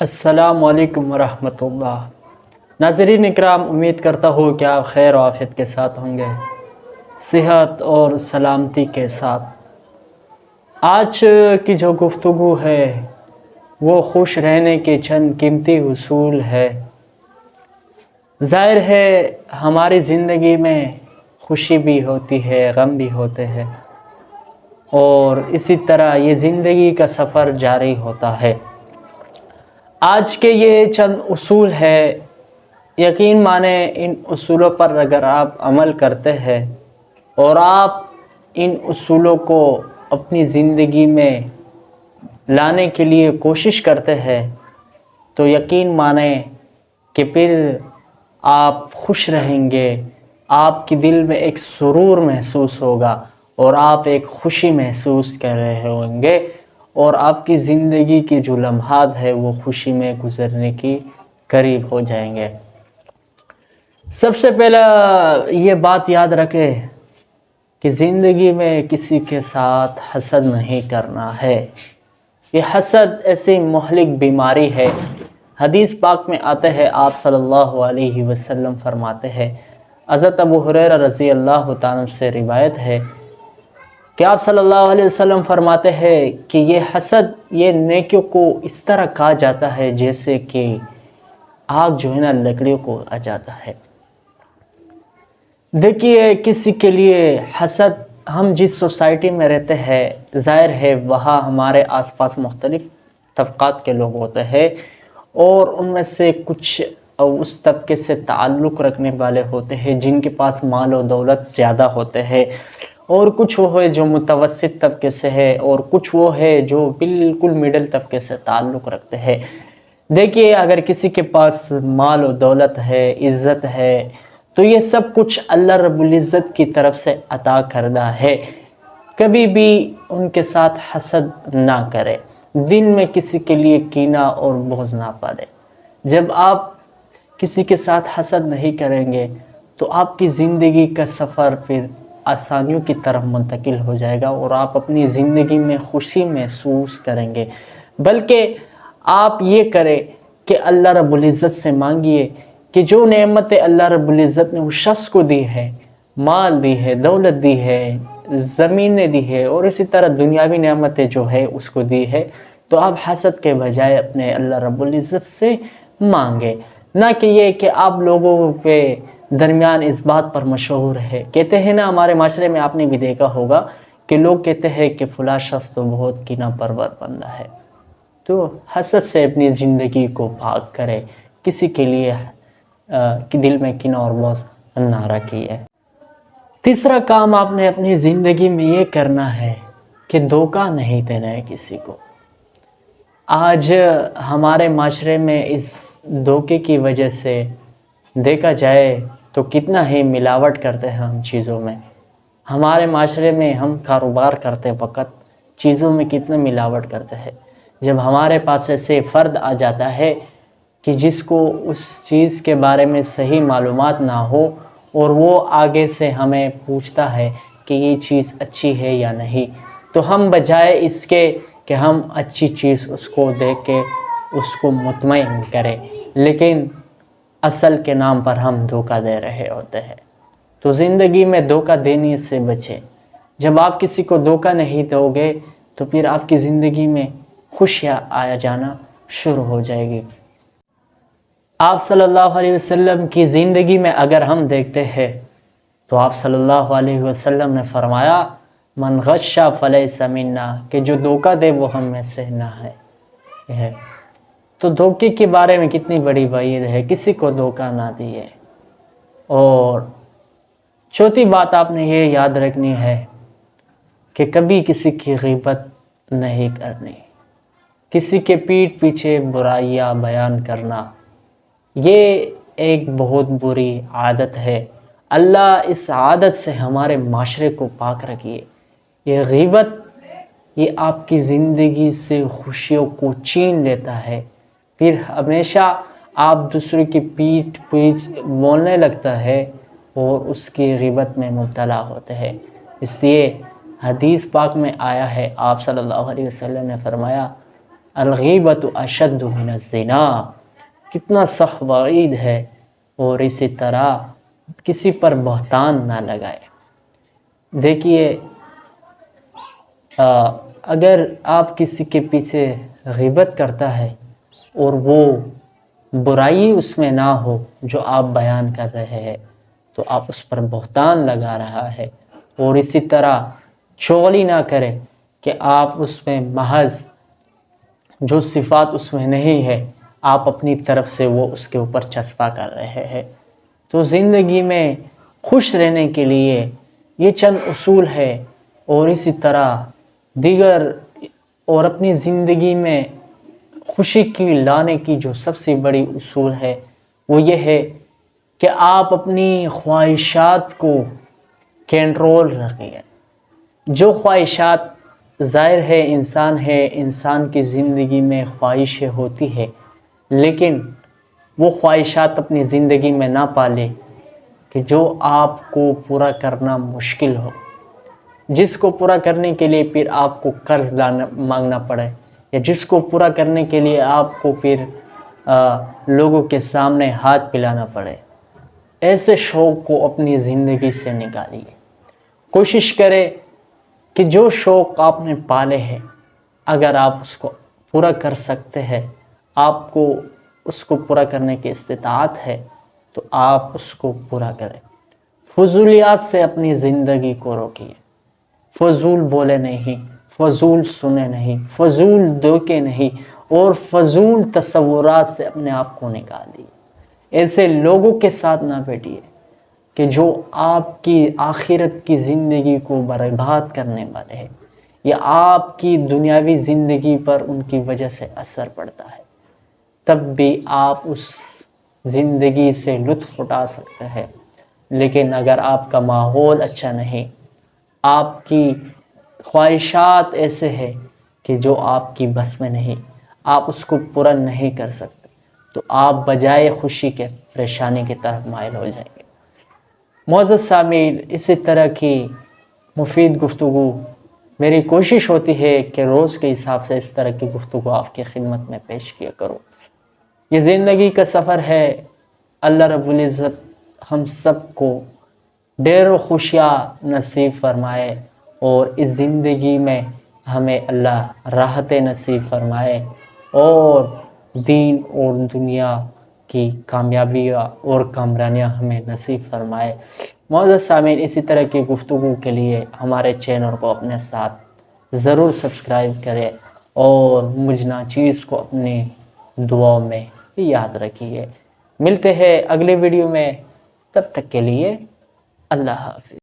السلام علیکم ورحمۃ اللہ۔ ناظرین اکرام، امید کرتا ہوں کہ آپ خیر و عافیت کے ساتھ ہوں گے، صحت اور سلامتی کے ساتھ۔ آج کی جو گفتگو ہے وہ خوش رہنے کے چند قیمتی اصول ہے۔ ظاہر ہے ہماری زندگی میں خوشی بھی ہوتی ہے، غم بھی ہوتے ہیں، اور اسی طرح یہ زندگی کا سفر جاری ہوتا ہے۔ آج کے یہ چند اصول ہے، یقین مانیں ان اصولوں پر اگر آپ عمل کرتے ہیں اور آپ ان اصولوں کو اپنی زندگی میں لانے کے لیے کوشش کرتے ہیں تو یقین مانیں کہ پھر آپ خوش رہیں گے، آپ کے دل میں ایک سرور محسوس ہوگا اور آپ ایک خوشی محسوس کر رہے ہوں گے، اور آپ کی زندگی کے جو لمحات ہے وہ خوشی میں گزرنے کی قریب ہو جائیں گے۔ سب سے پہلا یہ بات یاد رکھیں کہ زندگی میں کسی کے ساتھ حسد نہیں کرنا ہے۔ یہ حسد ایسی مہلک بیماری ہے۔ حدیث پاک میں آتے ہیں، آپ صلی اللہ علیہ وسلم فرماتے ہیں، حضرت ابو ہریرہ رضی اللہ تعالیٰ سے روایت ہے کہ آپ صلی اللہ علیہ وسلم فرماتے ہیں کہ یہ حسد، یہ نیکیوں کو اس طرح کھا جاتا ہے جیسے کہ آگ جو ہے نا لکڑیوں کو آ جاتا ہے۔ دیکھیے کسی کے لیے حسد، ہم جس سوسائٹی میں رہتے ہیں ظاہر ہے وہاں ہمارے آس پاس مختلف طبقات کے لوگ ہوتے ہیں، اور ان میں سے کچھ اس طبقے سے تعلق رکھنے والے ہوتے ہیں جن کے پاس مال و دولت زیادہ ہوتے ہیں، اور کچھ وہ ہے جو متوسط طبقے سے ہے، اور کچھ وہ ہے جو بالکل مڈل طبقے سے تعلق رکھتے ہیں۔ دیکھیے اگر کسی کے پاس مال و دولت ہے، عزت ہے، تو یہ سب کچھ اللہ رب العزت کی طرف سے عطا کردہ ہے۔ کبھی بھی ان کے ساتھ حسد نہ کرے، دل میں کسی کے لیے کینہ اور بغض نہ پالے۔ جب آپ کسی کے ساتھ حسد نہیں کریں گے تو آپ کی زندگی کا سفر پھر آسانیوں کی طرف منتقل ہو جائے گا، اور آپ اپنی زندگی میں خوشی محسوس کریں گے۔ بلکہ آپ یہ کریں کہ اللہ رب العزت سے مانگیے کہ جو نعمتیں اللہ رب العزت نے اس شخص کو دی ہے، مال دی ہے، دولت دی ہے، زمینیں دی ہے، اور اسی طرح دنیاوی نعمتیں جو ہے اس کو دی ہے، تو آپ حسد کے بجائے اپنے اللہ رب العزت سے مانگے۔ نہ کہ یہ کہ آپ لوگوں پہ درمیان اس بات پر مشہور ہے، کہتے ہیں نا ہمارے معاشرے میں آپ نے بھی دیکھا ہوگا کہ لوگ کہتے ہیں کہ فلاں شخص تو بہت کینہ پرور بندہ ہے۔ تو حسد سے اپنی زندگی کو پاک کرے، کسی کے لیے دل میں کینہ اور بغض نہ رکھیے۔ تیسرا کام آپ نے اپنی زندگی میں یہ کرنا ہے کہ دھوکہ نہیں دینا ہے کسی کو۔ آج ہمارے معاشرے میں اس دھوکے کی وجہ سے دیکھا جائے تو کتنا ہی ملاوٹ کرتے ہیں ہم چیزوں میں۔ ہمارے معاشرے میں ہم کاروبار کرتے وقت چیزوں میں کتنا ملاوٹ کرتے ہیں۔ جب ہمارے پاس ایسے فرد آ جاتا ہے کہ جس کو اس چیز کے بارے میں صحیح معلومات نہ ہو، اور وہ آگے سے ہمیں پوچھتا ہے کہ یہ چیز اچھی ہے یا نہیں، تو ہم بجائے اس کے کہ ہم اچھی چیز اس کو دے کے اس کو مطمئن کریں، لیکن اصل کے نام پر ہم دھوکہ دے رہے ہوتے ہیں۔ تو زندگی میں دھوکہ دینے سے بچیں۔ جب آپ کسی کو دھوکہ نہیں دو گے تو پھر آپ کی زندگی میں خوشیاں آیا جانا شروع ہو جائے گی۔ آپ صلی اللہ علیہ وسلم کی زندگی میں اگر ہم دیکھتے ہیں تو آپ صلی اللہ علیہ وسلم نے فرمایا، من غش فلیس منا، کہ جو دھوکہ دے وہ ہم میں سے نہ ہے۔ تو دھوکے کے بارے میں کتنی بڑی وعید ہے، کسی کو دھوکہ نہ دیے۔ اور چوتھی بات آپ نے یہ یاد رکھنی ہے کہ کبھی کسی کی غیبت نہیں کرنی، کسی کے پیٹھ پیچھے برائیاں بیان کرنا، یہ ایک بہت بری عادت ہے۔ اللہ اس عادت سے ہمارے معاشرے کو پاک رکھیے۔ یہ غیبت، یہ آپ کی زندگی سے خوشیوں کو چھین لیتا ہے، پھر ہمیشہ آپ دوسرے کی پیٹھ بولنے لگتا ہے اور اس کی غیبت میں مبتلا ہوتے ہیں۔ اس لیے حدیث پاک میں آیا ہے، آپ صلی اللہ علیہ وسلم نے فرمایا الغیبت اشد من الزنا، کتنا سخت وعید ہے۔ اور اسی طرح کسی پر بہتان نہ لگائے۔ دیکھیے اگر آپ کسی کے پیچھے غیبت کرتا ہے اور وہ برائی اس میں نہ ہو جو آپ بیان کر رہے ہیں تو آپ اس پر بہتان لگا رہا ہے۔ اور اسی طرح چغلی نہ کرے کہ آپ اس میں محض جو صفات اس میں نہیں ہے آپ اپنی طرف سے وہ اس کے اوپر چسپاں کر رہے ہیں۔ تو زندگی میں خوش رہنے کے لیے یہ چند اصول ہے، اور اسی طرح دیگر اور اپنی زندگی میں خوشی کی لانے کی جو سب سے بڑی اصول ہے وہ یہ ہے کہ آپ اپنی خواہشات کو کنٹرول رکھیں۔ جو خواہشات ظاہر ہے انسان کی زندگی میں خواہشیں ہوتی ہے، لیکن وہ خواہشات اپنی زندگی میں نہ پالے کہ جو آپ کو پورا کرنا مشکل ہو، جس کو پورا کرنے کے لیے پھر آپ کو قرض مانگنا پڑے، یا جس کو پورا کرنے کے لیے آپ کو پھر لوگوں کے سامنے ہاتھ پھیلانا پڑے۔ ایسے شوق کو اپنی زندگی سے نکالیے۔ کوشش کرے کہ جو شوق آپ نے پالے ہیں اگر آپ اس کو پورا کر سکتے ہیں، آپ کو اس کو پورا کرنے کی استطاعت ہے تو آپ اس کو پورا کریں۔ فضولیات سے اپنی زندگی کو روکیے۔ فضول بولے نہیں، فضول سنے نہیں، فضول دھوکے نہیں، اور فضول تصورات سے اپنے آپ کو نکالیے۔ ایسے لوگوں کے ساتھ نہ بیٹھیے کہ جو آپ کی آخرت کی زندگی کو برباد کرنے والے ہیں، یا آپ کی دنیاوی زندگی پر ان کی وجہ سے اثر پڑتا ہے۔ تب بھی آپ اس زندگی سے لطف اٹھا سکتے ہیں، لیکن اگر آپ کا ماحول اچھا نہیں، آپ کی خواہشات ایسے ہیں کہ جو آپ کی بس میں نہیں، آپ اس کو پورا نہیں کر سکتے، تو آپ بجائے خوشی کے پریشانی کی طرف مائل ہو جائیں گے۔ معزز سامعین، اسی طرح کی مفید گفتگو میری کوشش ہوتی ہے کہ روز کے حساب سے اس طرح کی گفتگو آپ کی خدمت میں پیش کیا کروں۔ یہ زندگی کا سفر ہے۔ اللہ رب العزت ہم سب کو ڈھیر و خوشیاں نصیب فرمائے، اور اس زندگی میں ہمیں اللہ راحت نصیب فرمائے، اور دین اور دنیا کی کامیابیاں اور کامرانیاں ہمیں نصیب فرمائے۔ معزز سامعین، اسی طرح کی گفتگو کے لیے ہمارے چینل کو اپنے ساتھ ضرور سبسکرائب کریں، اور مجھ ناچیز کو اپنی دعاؤں میں یاد رکھیے۔ ملتے ہیں اگلے ویڈیو میں، تب تک کے لیے اللہ حافظ۔